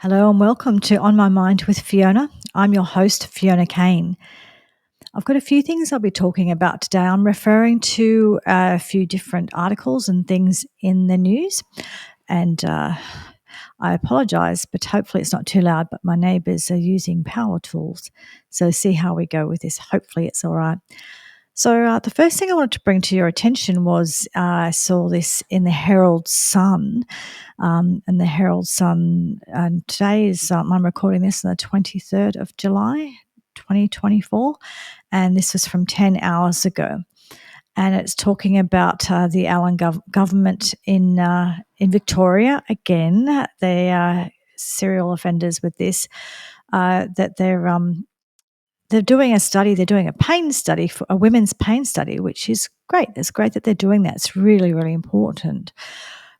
Hello and welcome to On My Mind with Fiona. I'm your host, Fiona Kane. I've got a few things I'll be talking about today. I'm referring to a few different articles and things in the news. And I apologise, but hopefully it's not too loud. But my neighbours are using power tools. So see how we go with this. Hopefully it's all right. So the first thing I wanted to bring to your attention was I saw this in the Herald Sun. And the Herald Sun, and today is, I'm recording this on the 23rd of July, 2024, and this was from 10 hours ago. And it's talking about the Allen government in Victoria. Again, they are serial offenders with this, that they're doing a study, they're doing a pain study, for a women's pain study, which is great. It's great that they're doing that. It's really, really important.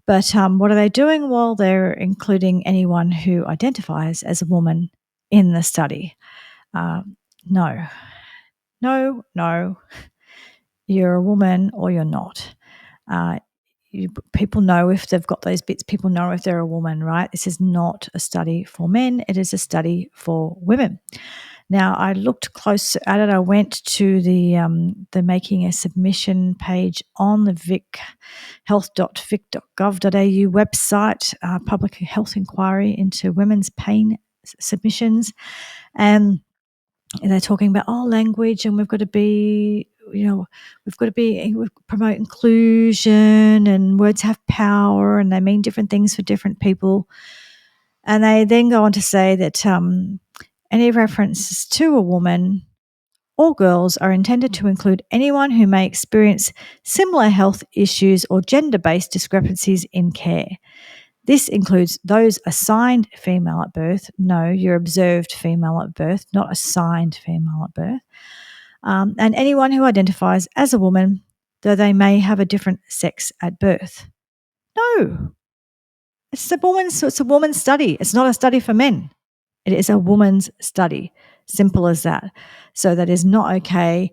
But what are they doing? Well, they're including anyone who identifies as a woman in the study. No. You're a woman or you're not. People know if they've got those bits. People know if they're a woman, right? This is not a study for men. It is a study for women. Now, I looked close at it. I went to the making a submission page on the health.vic.gov.au website, public health inquiry into women's pain submissions. And they're talking about, language, and we've got to be, promote inclusion, and words have power and they mean different things for different people. And they then go on to say that any references to a woman or girls are intended to include anyone who may experience similar health issues or gender-based discrepancies in care. This includes those assigned female at birth. No, you're observed female at birth, not assigned female at birth. And anyone who identifies as a woman, though they may have a different sex at birth. No, it's a woman's study. It's not a study for men. It is a woman's study. Simple as that. So that is not okay.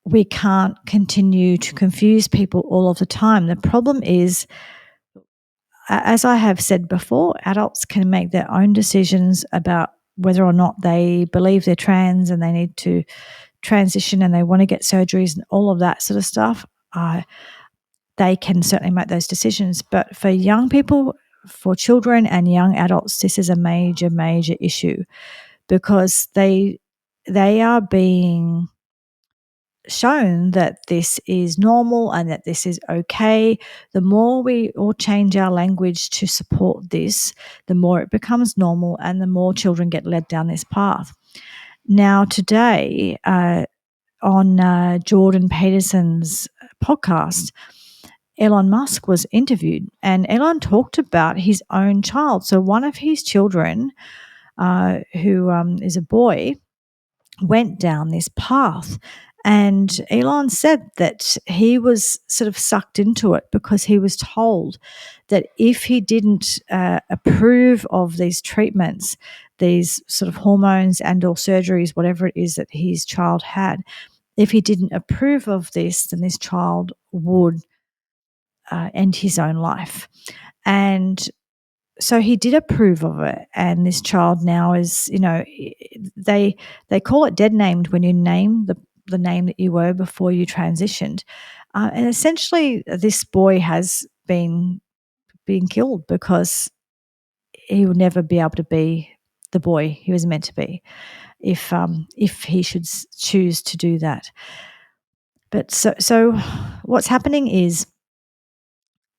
We can't continue to confuse people all of the time. The problem is, as I have said before, adults can make their own decisions about whether or not they believe they're trans and they need to transition and they want to get surgeries and all of that sort of stuff. They can certainly make those decisions. But for young people, for children and young adults, this is a major, major issue, because they are being shown that this is normal and that this is okay. The more we all change our language to support this, the more it becomes normal and the more children get led down this path. Now, today, on Jordan Peterson's podcast, Elon Musk was interviewed, and Elon talked about his own child. So one of his children, who is a boy, went down this path. And Elon said that he was sort of sucked into it because he was told that if he didn't approve of these treatments, these sort of hormones and or surgeries, whatever it is that his child had, if he didn't approve of this, then this child would end his own life. And so he did approve of it, and this child now is, they call it dead named when you name the name that you were before you transitioned. And essentially this boy has been killed because he would never be able to be the boy he was meant to be if he should choose to do that. But so what's happening is,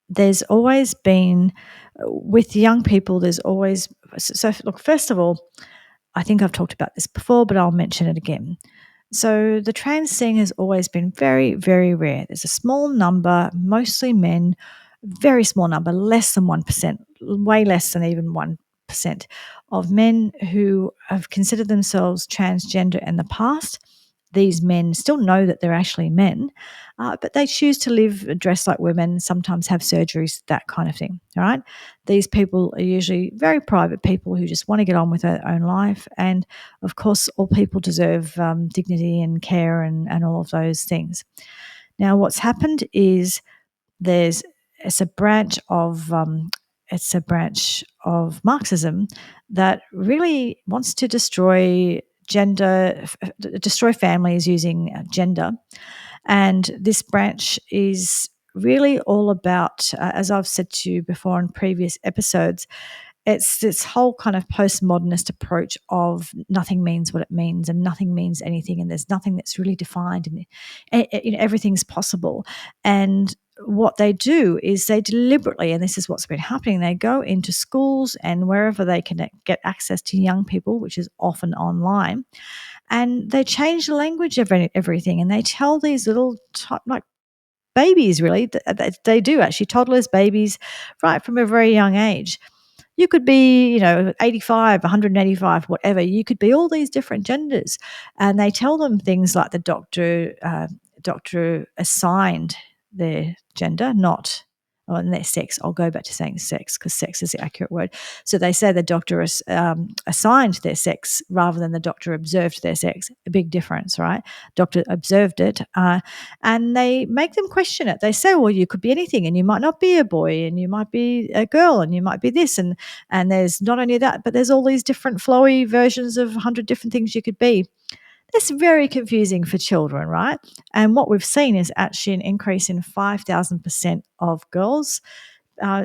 there's always been, with young people, there's always, so look, first of all, I think I've talked about this before, but I'll mention it again. So the trans thing has always been very, very rare. There's a small number, mostly men, very small number, less than 1%, way less than even 1% of men who have considered themselves transgender in the past. These men still know that they're actually men, but they choose to live, dress like women, sometimes have surgeries, that kind of thing, all right? These people are usually very private people who just want to get on with their own life. And, of course, all people deserve dignity and care and all of those things. Now, what's happened is it's a branch of it's a branch of Marxism that really wants to destroy destroy families using gender. And this branch is really all about, as I've said to you before in previous episodes, it's this whole kind of postmodernist approach of nothing means what it means and nothing means anything and there's nothing that's really defined and everything's possible. And what they do is they deliberately, and this is what's been happening, they go into schools and wherever they can get access to young people, which is often online, and they change the language of everything, and they tell these little like babies, really, they do actually, toddlers, babies, right from a very young age. You could be, 85, 185, whatever. You could be all these different genders, and they tell them things like the doctor assigned their gender, not and their sex. I'll go back to saying sex because sex is the accurate word. So they say the doctor assigned their sex rather than the doctor observed their sex. A big difference, right? Doctor observed it, and they make them question it. They say, well, you could be anything, and you might not be a boy, and you might be a girl, and you might be this, and there's not only that, but there's all these different flowy versions of 100 different things you could be. That's very confusing for children, right? And what we've seen is actually an increase in 5,000% of girls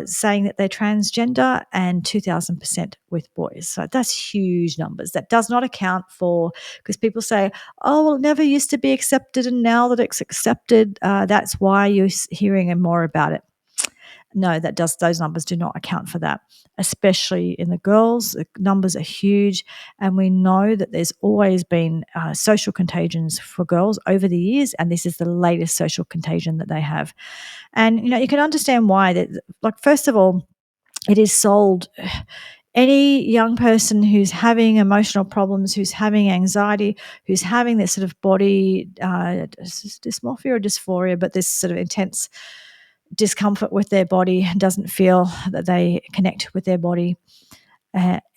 saying that they're transgender and 2,000% with boys. So that's huge numbers. That does not account for, because people say, oh, well, it never used to be accepted and now that it's accepted, that's why you're hearing more about it. No, those numbers do not account for that, especially in the girls. The numbers are huge, and we know that there's always been social contagions for girls over the years, and this is the latest social contagion that they have. And you can understand why. That, like, first of all, it is sold. Any young person who's having emotional problems, who's having anxiety, who's having this sort of body dysmorphia or dysphoria, but this sort of intense discomfort with their body, doesn't feel that they connect with their body.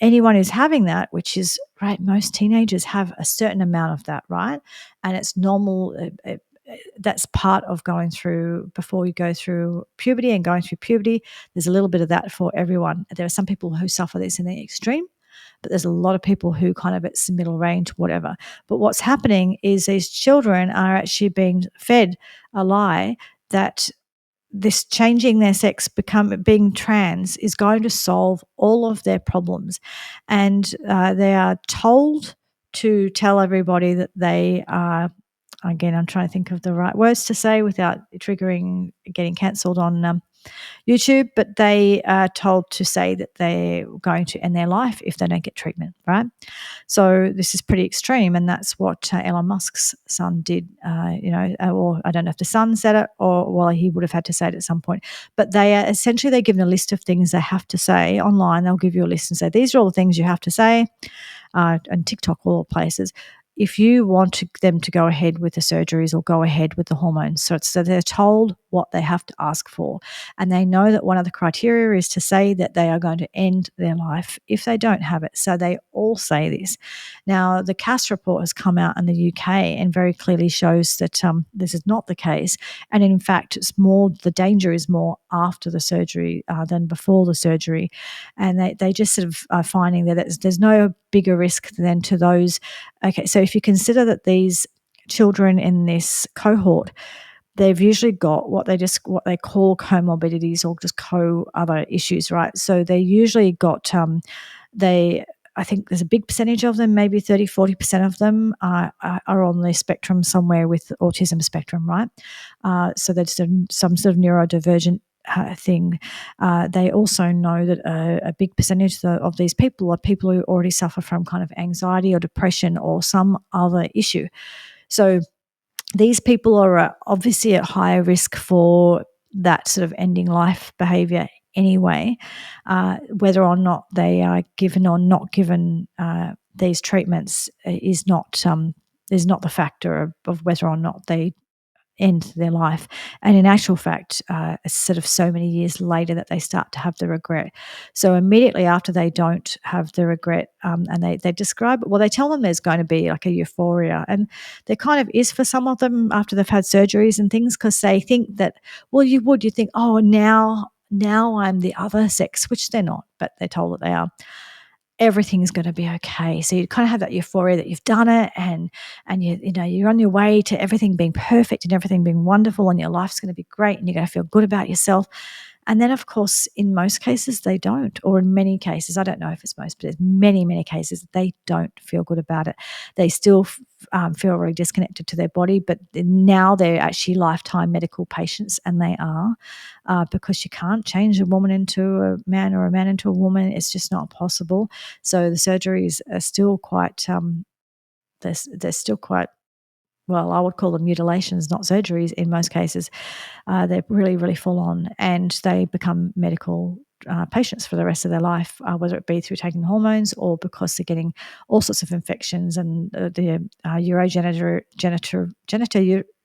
Anyone who's having that, which is right, most teenagers have a certain amount of that, right? And it's normal. That's part of going through, before you go through puberty and going through puberty, there's a little bit of that for everyone. There are some people who suffer this in the extreme, but there's a lot of people who kind of, it's middle range, whatever. But what's happening is these children are actually being fed a lie that this changing their sex, being trans, is going to solve all of their problems. And they are told to tell everybody that they are, again, I'm trying to think of the right words to say without getting cancelled on YouTube, but they are told to say that they're going to end their life if they don't get treatment, right? So this is pretty extreme, and that's what Elon Musk's son did, or I don't know if the son said it or, well, he would have had to say it at some point. But they are essentially, they're given a list of things they have to say online. They'll give you a list and say, these are all the things you have to say, and TikTok, all the places, if you want them to go ahead with the surgeries or go ahead with the hormones. So they're told what they have to ask for. And they know that one of the criteria is to say that they are going to end their life if they don't have it. So they all say this. Now, the Cass report has come out in the UK and very clearly shows that this is not the case. And in fact, the danger is more after the surgery than before the surgery. And they just sort of are finding that there's no bigger risk than to those. Okay, so if you consider that these children in this cohort, they've usually got what they call comorbidities or just other issues, right? So they usually got I think there's a big percentage of them, maybe 30, 40% of them are on the spectrum somewhere with the autism spectrum, right? So that's some sort of neurodivergent thing. They also know that a big percentage of these people are people who already suffer from kind of anxiety or depression or some other issue. So these people are obviously at higher risk for that sort of ending life behaviour anyway. Whether or not they are given or not given these treatments is not the factor of whether or not they end their life. And in actual fact, it's sort of so many years later that they start to have the regret. So immediately after they don't have the regret, and they describe it, well, they tell them there's going to be like a euphoria. And there kind of is for some of them after they've had surgeries and things, because they think that, well, you think, oh, now now I'm the other sex, which they're not, but they're told that they are. Everything's going to be okay. So you kind of have that euphoria that you've done it, and you're on your way to everything being perfect and everything being wonderful, and your life's going to be great, and you're going to feel good about yourself. And then, of course, in most cases, they don't, or in many cases, I don't know if it's most, but in many, many cases, they don't feel good about it. They still feel really disconnected to their body, but now they're actually lifetime medical patients, and they are, because you can't change a woman into a man or a man into a woman. It's just not possible. So the surgeries are still quite, they're still quite, well, I would call them mutilations, not surgeries in most cases. They're really, really full on, and they become medical patients for the rest of their life, whether it be through taking hormones or because they're getting all sorts of infections, and the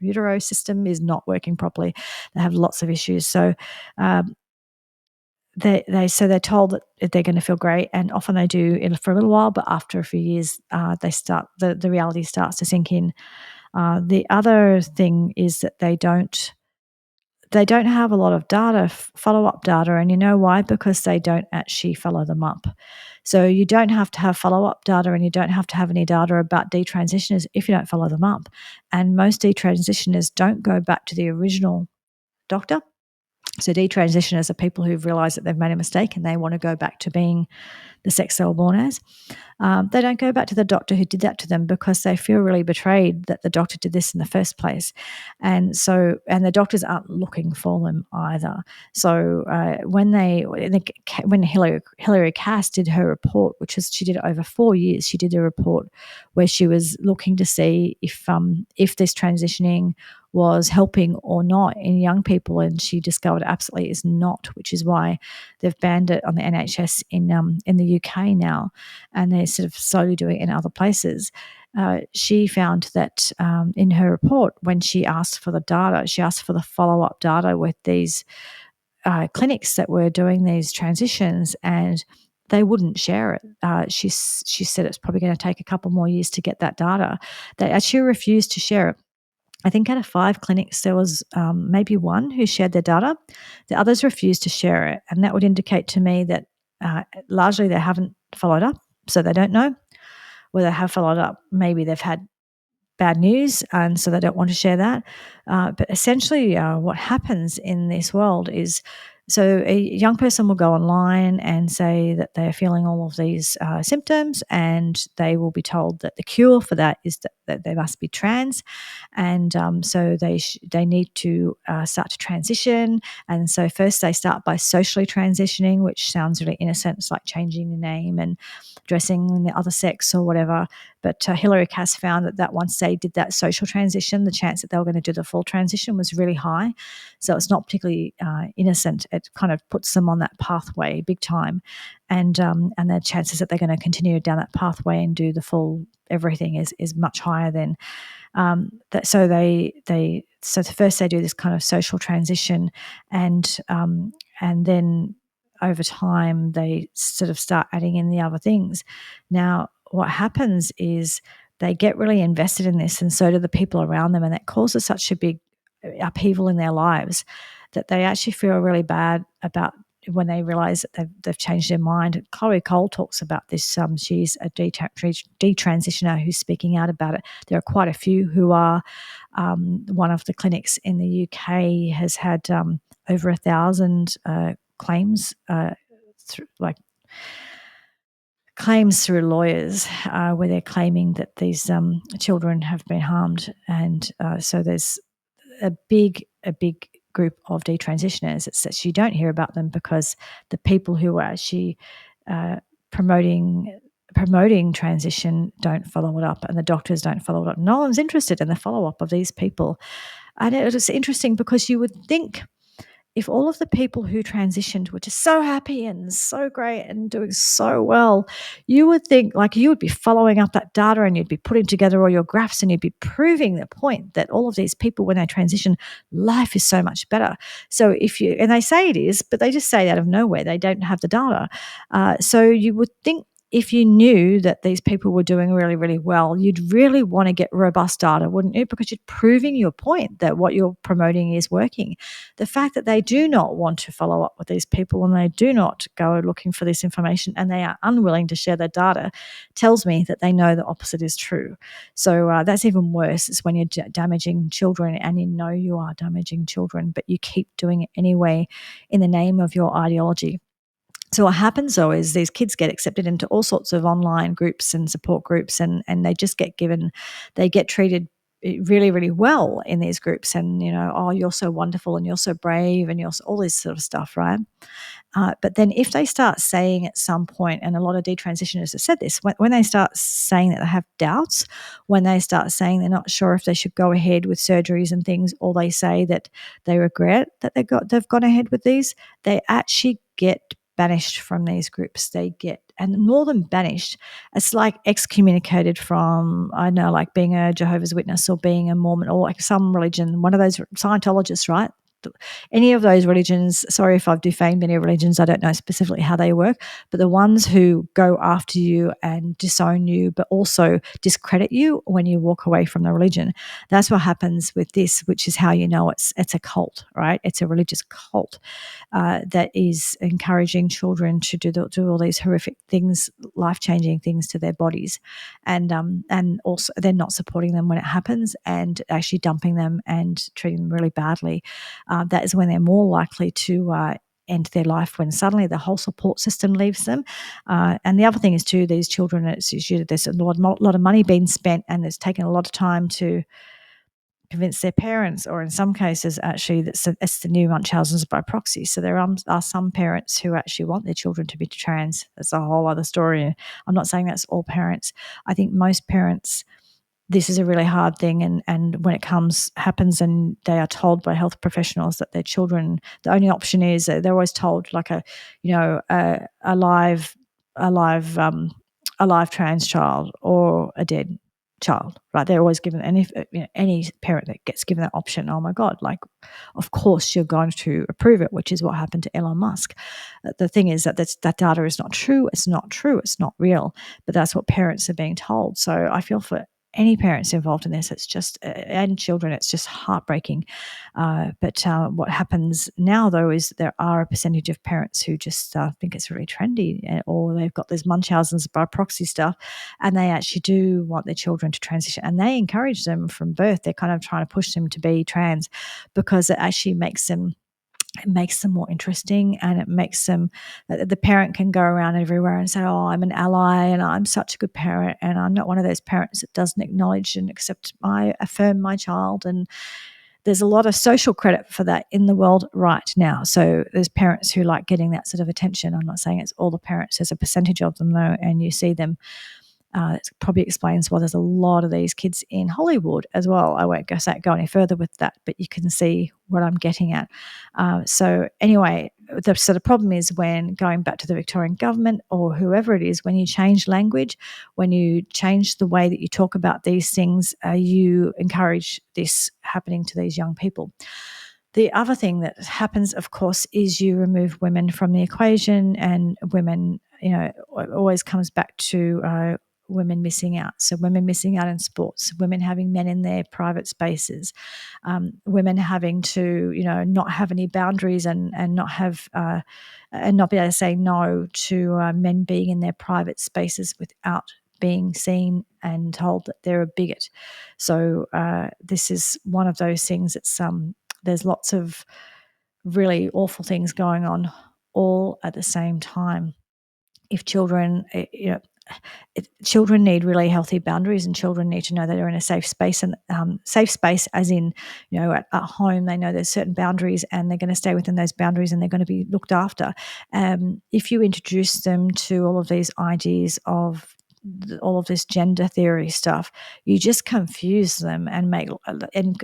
utero system is not working properly. They have lots of issues. So um, they're told that they're going to feel great, and often they do for a little while, but after a few years, the reality starts to sink in. The other thing is that they don't have a lot of data, follow-up data, and you know why? Because they don't actually follow them up. So you don't have to have follow-up data, and you don't have to have any data about detransitioners if you don't follow them up. And most detransitioners don't go back to the original doctor. So detransitioners are people who've realized that they've made a mistake and they want to go back to being the sex they were born as. They don't go back to the doctor who did that to them because they feel really betrayed that the doctor did this in the first place. And the doctors aren't looking for them either. So when Hillary Cass did her report, she did it over 4 years, she did a report where she was looking to see if this transitioning was helping or not in young people, and she discovered absolutely is not, which is why they've banned it on the NHS in the UK now, and they're sort of slowly doing it in other places. She found that in her report, when she asked for the data, she asked for the follow-up data with these clinics that were doing these transitions, and they wouldn't share it. She said it's probably going to take a couple more years to get that data. They actually refused to share it. I think out of 5 clinics, there was maybe 1 who shared their data. The others refused to share it, and that would indicate to me that largely they haven't followed up, so they don't know. Where they have followed up, maybe they've had bad news, and so they don't want to share that. But essentially, what happens in this world is, so a young person will go online and say that they're feeling all of these symptoms, and they will be told that the cure for that is that they must be trans, and so they need to start to transition. And so first they start by socially transitioning, which sounds really innocent. It's like changing your name and dressing in the other sex or whatever. But Hillary Cass found that once they did that social transition, the chance that they were going to do the full transition was really high. So it's not particularly innocent. It kind of puts them on that pathway big time, and the chances that they're going to continue down that pathway and do the full everything is much higher than that. So so first they do this kind of social transition, and then over time they sort of start adding in the other things. Now, what happens is they get really invested in this, and so do the people around them, and that causes such a big upheaval in their lives that they actually feel really bad about when they realize that they've changed their mind. Chloe Cole talks about this. She's a detransitioner who's speaking out about it. There are quite a few who are. One of the clinics in the UK has had over 1,000 claims claims through lawyers where they're claiming that these children have been harmed, and so there's a big group of detransitioners. It's that you don't hear about them because the people who are actually promoting transition don't follow it up, and the doctors don't follow it up. No one's interested in the follow up of these people, and it was interesting because you would think, if all of the people who transitioned were just so happy and so great and doing so well, you would think like you would be following up that data, and you'd be putting together all your graphs, and you'd be proving the point that all of these people, when they transition, life is so much better. So and they say it is, but they just say it out of nowhere. They don't have the data. So you would think if you knew that these people were doing really, really well, you'd really want to get robust data, wouldn't you? Because you're proving your point that what you're promoting is working. The fact that they do not want to follow up with these people and they do not go looking for this information and they are unwilling to share their data tells me that they know the opposite is true. So that's even worse. It's when you're damaging children and you know you are damaging children, but you keep doing it anyway in the name of your ideology. So what happens though is these kids get accepted into all sorts of online groups and support groups, and they just they get treated really, really well in these groups. And, oh, you're so wonderful and you're so brave and all this sort of stuff, right? But then if they start saying at some point, and a lot of detransitioners have said this, when they start saying that they have doubts, when they start saying they're not sure if they should go ahead with surgeries and things, or they say that they regret that they've gone ahead with these, they actually get banished from these groups. And more than banished, it's like excommunicated from, I know, like being a Jehovah's Witness or being a Mormon or like some religion, one of those Scientologists, right? Any of those religions, sorry if I've defamed any religions, I don't know specifically how they work, but the ones who go after you and disown you, but also discredit you when you walk away from the religion, that's what happens with this, which is how you know it's a cult, right? It's a religious cult that is encouraging children to do all these horrific things, life-changing things to their bodies, and also they're not supporting them when it happens and actually dumping them and treating them really badly. That is when they're more likely to end their life, when suddenly the whole support system leaves them. And the other thing is too, these children, it's usually there's a lot of money being spent and it's taken a lot of time to convince their parents, or in some cases, actually, it's the new Munchausen's by proxy. So there are some parents who actually want their children to be trans. That's a whole other story. I'm not saying that's all parents. I think most parents, this is a really hard thing, and when it happens and they are told by health professionals that their children, the only option is they're always told like a live a live trans child or a dead child, right? They're always given any parent that gets given that option, oh my God, like of course you're going to approve it, which is what happened to Elon Musk. The thing is that that data is not true. It's not true. It's not real. But that's what parents are being told. So I feel for any parents involved in this, it's just, and children, it's just heartbreaking. But what happens now, though, is there are a percentage of parents who just think it's really trendy, or they've got this Munchausen's by proxy stuff, and they actually do want their children to transition, and they encourage them from birth. They're kind of trying to push them to be trans because it actually makes them more interesting, and it makes them, the parent can go around everywhere and say, oh, I'm an ally and I'm such a good parent, and I'm not one of those parents that doesn't acknowledge and accept, I affirm my child. And there's a lot of social credit for that in the world right now. So there's parents who like getting that sort of attention. I'm not saying it's all the parents. There's a percentage of them though, and you see them. It probably explains why there's a lot of these kids in Hollywood as well. I won't go any further with that, but you can see what I'm getting at. So anyway, the problem is when going back to the Victorian Government or whoever it is, when you change language, when you change the way that you talk about these things, you encourage this happening to these young people. The other thing that happens, of course, is you remove women from the equation, and women, it always comes back to women missing out. So women missing out in sports, women having men in their private spaces, women having to, not have any boundaries and not have and not be able to say no to men being in their private spaces without being seen and told that they're a bigot. So this is one of those things. It's there's lots of really awful things going on all at the same time. If children, children need really healthy boundaries, and children need to know that they're in a safe space, and safe space as in, at home, they know there's certain boundaries and they're going to stay within those boundaries and they're going to be looked after. If you introduce them to all of these ideas of all of this gender theory stuff, you just confuse them and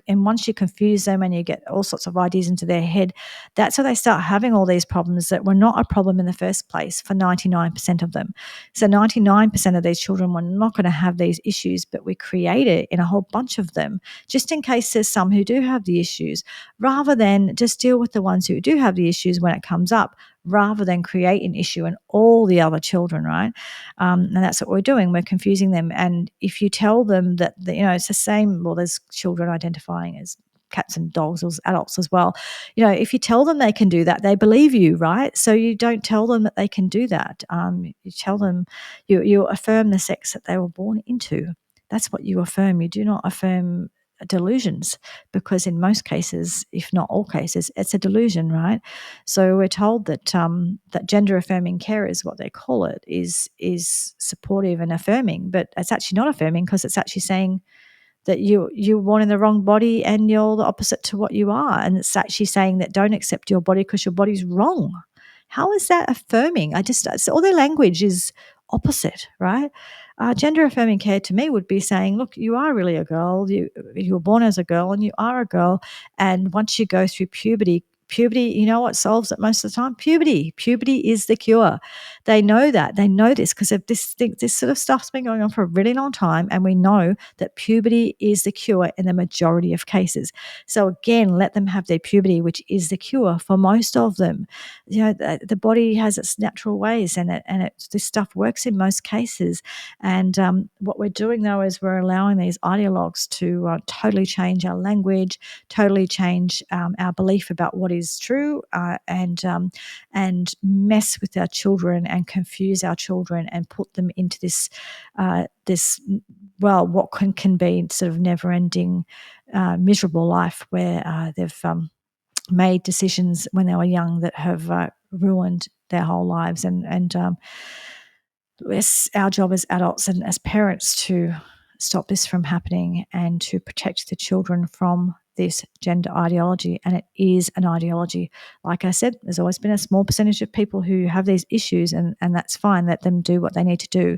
once you confuse them and you get all sorts of ideas into their head, that's how they start having all these problems that were not a problem in the first place for 99% of them. So 99% of these children were not going to have these issues, but we create it in a whole bunch of them just in case there's some who do have the issues, rather than just deal with the ones who do have the issues when it comes up, rather than create an issue in all the other children, right? And that's what we're doing. We're confusing them. And if you tell them that, it's the same, well, there's children identifying as cats and dogs as adults as well. If you tell them they can do that, they believe you, right? So you don't tell them that they can do that. You tell them, you affirm the sex that they were born into. That's what you affirm. You do not affirm delusions, because in most cases, if not all cases, it's a delusion, right? So we're told that that gender affirming care is what they call it, is supportive and affirming, but it's actually not affirming, because it's actually saying that you're born in the wrong body and you're the opposite to what you are. And it's actually saying that don't accept your body because your body's wrong. How is that affirming? All their language is opposite, right? Gender affirming care to me would be saying, look, you are really a girl. You were born as a girl and you are a girl. And once you go through puberty, you know what solves it most of the time? Puberty. Puberty is the cure. They know that. They know this because of this sort of stuff's been going on for a really long time. And we know that puberty is the cure in the majority of cases. So again, let them have their puberty, which is the cure for most of them. The body has its natural ways, and this stuff works in most cases. And what we're doing, though, is we're allowing these ideologues to totally change our language, totally change our belief about what is true, and mess with our children and confuse our children and put them into this what can be sort of never-ending miserable life where they've made decisions when they were young that have ruined their whole lives. And it's our job as adults and as parents to stop this from happening and to protect the children from this gender ideology. And it is an ideology. Like I said, there's always been a small percentage of people who have these issues, and that's fine. Let them do what they need to do.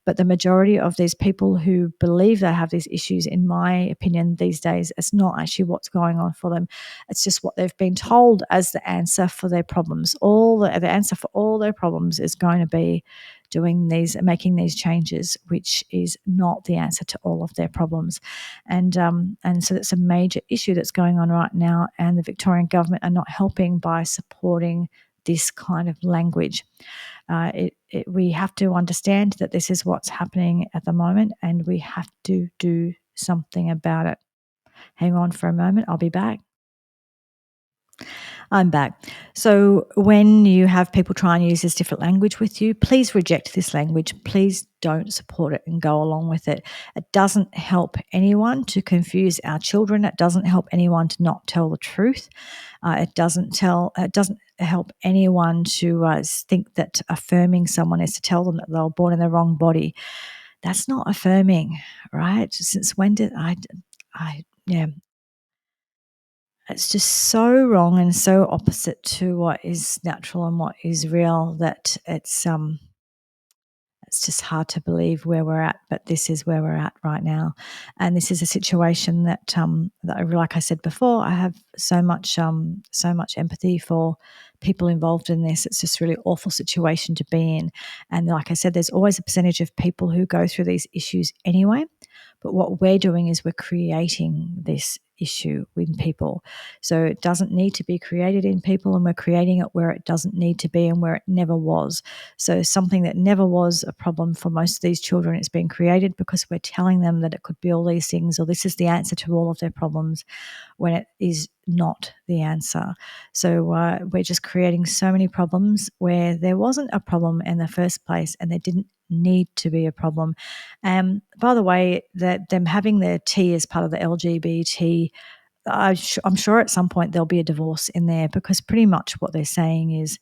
But the majority of these people who believe they have these issues, in my opinion, these days, it's not actually what's going on for them. It's just what they've been told as the answer for their problems. The answer for all their problems is going to be making these changes, which is not the answer to all of their problems. And so that's a major issue that's going on right now, and the Victorian Government are not helping by supporting this kind of language. We have to understand that this is what's happening at the moment, and we have to do something about it. Hang on for a moment, I'll be back. I'm back. So when you have people try and use this different language with you, please reject this language. Please don't support it and go along with it. It doesn't help anyone to confuse our children. It doesn't help anyone to not tell the truth. It doesn't help anyone to think that affirming someone is to tell them that they were born in the wrong body. That's not affirming, right? Since when did yeah. It's just so wrong and so opposite to what is natural and what is real that it's just hard to believe where we're at. But this is where we're at right now, and this is a situation that like I said before, I have so much empathy for people involved in this. It's just a really awful situation to be in, and like I said, there's always a percentage of people who go through these issues anyway. But what we're doing is we're creating this issue in people. So it doesn't need to be created in people, and we're creating it where it doesn't need to be and where it never was. So something that never was a problem for most of these children, it's been created because we're telling them that it could be all these things, or this is the answer to all of their problems, when it is not the answer. So we're just creating so many problems where there wasn't a problem in the first place, and there didn't need to be a problem. By the way, that them having their T as part of the LGBT, I'm sure at some point there'll be a divorce in there, because pretty much what they're saying is,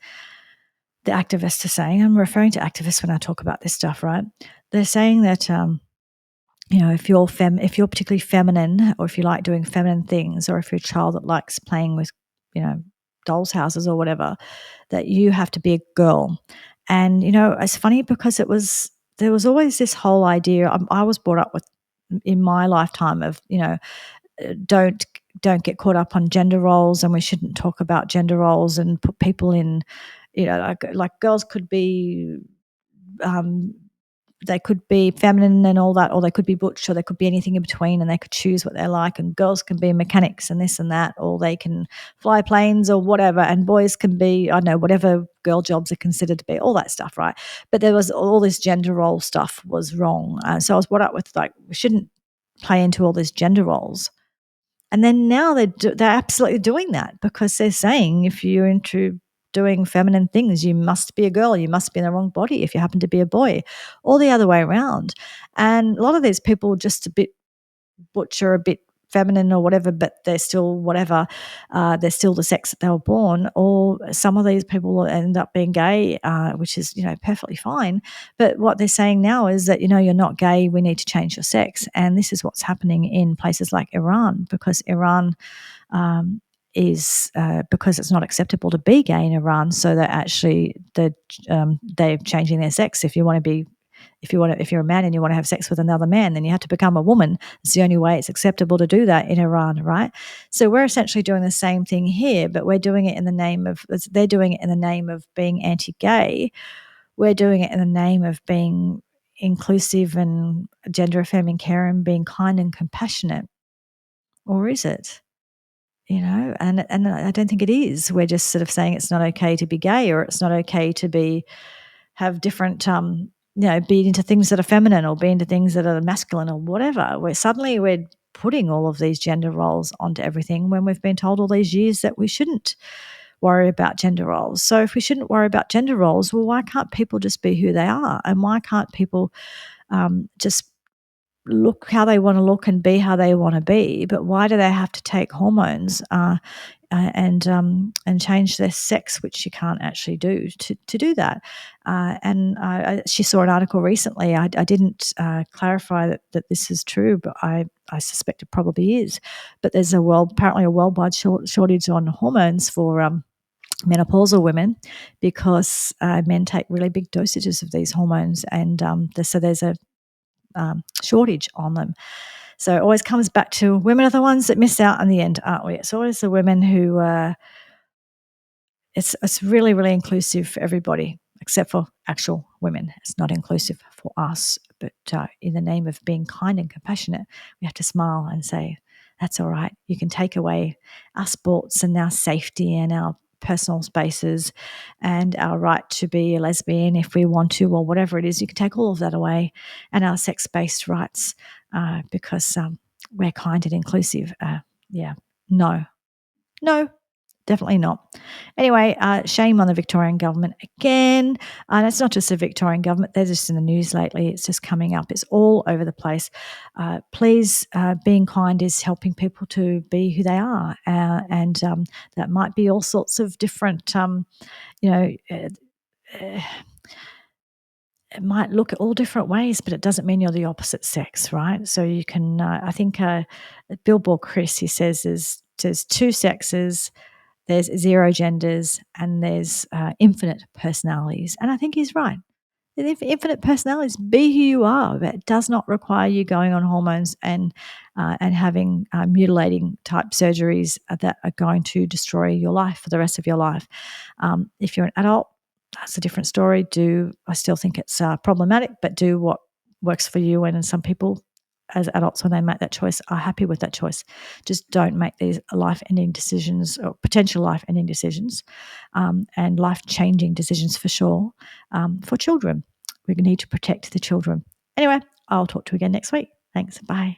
the activists are saying, I'm referring to activists when I talk about this stuff, right? They're saying that if you're particularly feminine, or if you like doing feminine things, or if you're a child that likes playing with dolls' houses or whatever, that you have to be a girl. And it's funny because there was always this whole idea. I was brought up with, in my lifetime, of don't get caught up on gender roles, and we shouldn't talk about gender roles and put people in, like girls could be they could be feminine and all that, or they could be butch, or they could be anything in between, and they could choose what they like. And girls can be mechanics and this and that, or they can fly planes or whatever, and boys can be, I don't know, whatever girl jobs are considered to be, all that stuff, right? But there was all this gender role stuff was wrong. So I was brought up with, like, we shouldn't play into all these gender roles. And then now they're absolutely doing that, because they're saying if you're into doing feminine things, you must be a girl, you must be in the wrong body if you happen to be a boy, or the other way around. And a lot of these people are just a bit butch or a bit feminine or whatever, but they're still whatever. They're still the sex that they were born. Or some of these people will end up being gay, which is, perfectly fine. But what they're saying now is that, you're not gay, we need to change your sex. And this is what's happening in places like Iran, because Iran is because it's not acceptable to be gay in Iran. So they're actually they're changing their sex. If you're a man and you want to have sex with another man, then you have to become a woman. It's the only way it's acceptable to do that in Iran, right? So we're essentially doing the same thing here, but we're doing it in the name of, they're doing it in the name of being anti-gay. We're doing it in the name of being inclusive and gender affirming care and being kind and compassionate. Or is it? And I don't think it is. We're just sort of saying it's not okay to be gay, or it's not okay to have different, be into things that are feminine, or be into things that are masculine, or whatever. We're putting all of these gender roles onto everything, when we've been told all these years that we shouldn't worry about gender roles. So if we shouldn't worry about gender roles, well, why can't people just be who they are? And why can't people just look how they want to look and be how they want to be? But why do they have to take hormones and change their sex, which you can't actually do to do that? She saw an article recently. I didn't clarify that this is true, but I suspect it probably is. But there's apparently a worldwide shortage on hormones for menopausal women, because men take really big dosages of these hormones, and so there's a shortage on them. So it always comes back to women are the ones that miss out in the end, aren't we? It's always the women who it's really, really inclusive for everybody except for actual women. It's not inclusive for us. But in the name of being kind and compassionate, we have to smile and say, that's all right. You can take away our sports and our safety and our personal spaces and our right to be a lesbian if we want to, or whatever it is. You can take all of that away, and our sex-based rights, because we're kind and inclusive. No, definitely not. Anyway, shame on the Victorian government again. And it's not just the Victorian government. They're just in the news lately. It's just coming up. It's all over the place. Please, being kind is helping people to be who they are. And that might be all sorts of different, it might look at all different ways, but it doesn't mean you're the opposite sex, right? So you can, I think Billboard Chris, he says there's two sexes, there's zero genders, and there's infinite personalities. And I think he's right. Infinite personalities, be who you are. But it does not require you going on hormones and having mutilating type surgeries that are going to destroy your life for the rest of your life. If you're an adult, that's a different story. I still think it's problematic, but do what works for you. And some people, as adults, when they make that choice, are happy with that choice. Just don't make these life-ending decisions, or potential life-ending decisions, and life-changing decisions for sure, for children. We need to protect the children. Anyway, I'll talk to you again next week. Thanks. Bye.